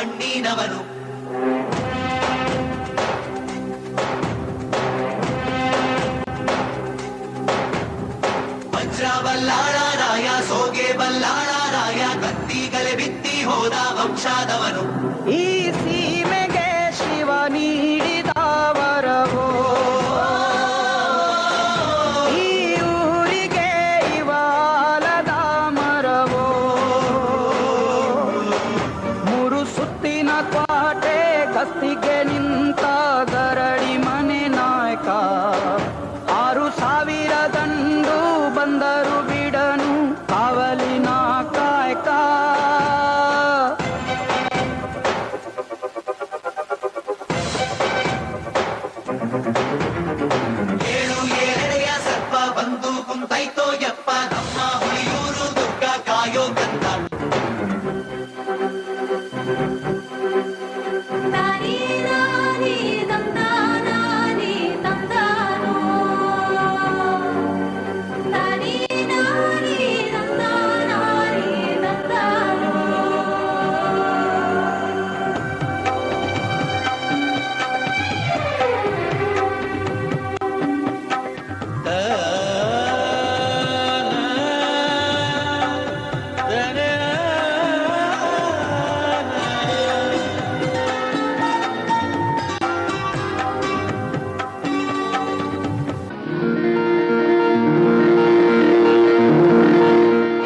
ಮಣ್ಣಿನವನು. ವಜ್ರ ಬಲ್ಲಾಳರಾಯ ಸೋಗೆ ಬಲ್ಲಾಳರಾಯ ಕತ್ತಿಗಲೆ ಬಿತ್ತಿ ಹೋದ ವಂಶಾದವನು. ಈ ಸೀಮೆಗೆ ಶಿವ ನೀಡಿದ ವರವೋ, ಈ ಊರಿಗೆ ಇವಾಲದ ಮರವೋ, ಮೂರು ಸುತ್ತಿನ ಕ್ವಾಟೆ ಗಸ್ತಿಗೆ ನಿಂತ ಗರಡಿ ಮನೆ ನಾಯಕ. 6,000 ದಂಡು ಬಂದರು ಬಿಡನು ಕಾವಲಿನ ಕಾಯಕ. ಏಳು ಏಳೆಡೆಯ ಸರ್ಪ ಬಂದು ಕುಂತೈತೋ ಯಪ್ಪ, ನಮ್ಮ ಹುಲಿಯೂರು ದುರ್ಗ ಕಾಯೋ ಗಂಧ.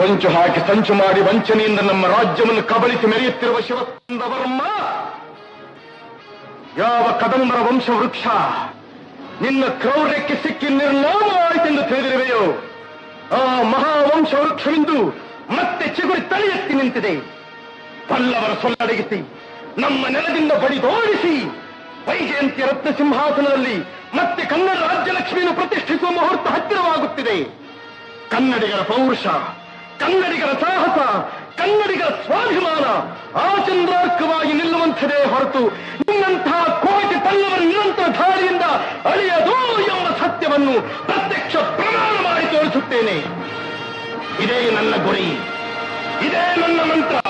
ಹೊಂಚು ಹಾಕಿ ಸಂಚು ಮಾಡಿ ವಂಚನೆಯಿಂದ ನಮ್ಮ ರಾಜ್ಯವನ್ನು ಕಬಳಿಸಿ ಮೆರೆಯುತ್ತಿರುವ ಶಿವಸ್ಕಂದವರ್ಮ, ಯಾವ ಕದಂಬರ ವಂಶ ವೃಕ್ಷ ನಿನ್ನ ಕ್ರೌರ್ಯಕ್ಕೆ ಸಿಕ್ಕಿ ನಿರ್ನಾಮವಾಯಿತೆಂದು ತಿಳಿದಿರುವೆಯೋ, ಆ ಮಹಾವಂಶ ವೃಕ್ಷವಿಂದು ಮತ್ತೆ ಚಿಗುರಿ ತಲೆ ಎತ್ತಿ ನಿಂತಿದೆ. ಪಲ್ಲವರ ಸೊಲ್ಲಡಗಿಸಿ ನಮ್ಮ ನೆಲದಿಂದ ಬಡಿದೋಡಿಸಿ ವೈಜಯಂತಿಯ ರತ್ನ ಸಿಂಹಾಸನದಲ್ಲಿ ಮತ್ತೆ ಕನ್ನಡ ರಾಜ್ಯಲಕ್ಷ್ಮಿಯನ್ನು ಪ್ರತಿಷ್ಠಿಸುವ ಮುಹೂರ್ತ ಹತ್ತಿರವಾಗುತ್ತಿದೆ. ಕನ್ನಡಿಗರ ಪೌರುಷ, ಕನ್ನಡಿಗರ ಸಾಹಸ, ಕನ್ನಡಿಗರ ಸ್ವಾಭಿಮಾನ ಆಚಂದ್ರಾರ್ಕವಾಗಿ ನಿಲ್ಲುವಂಥದೇ ಹೊರತು ನಿನ್ನಂತಹ ಕೋಟಿ ಪಲ್ಲವರ ನಿರಂತರ ಧಾರಿಯಿಂದ ಅಳಿಯದು ಎಂಬ ಸತ್ಯವನ್ನು ಪ್ರತ್ಯಕ್ಷ ಪ್ರಮಾಣ ಮಾಡಿ ತೋರಿಸುತ್ತೇನೆ. ಇದೇ ನನ್ನ ಗುರಿ, ಇದೇ ನನ್ನ ಮಂತ್ರ.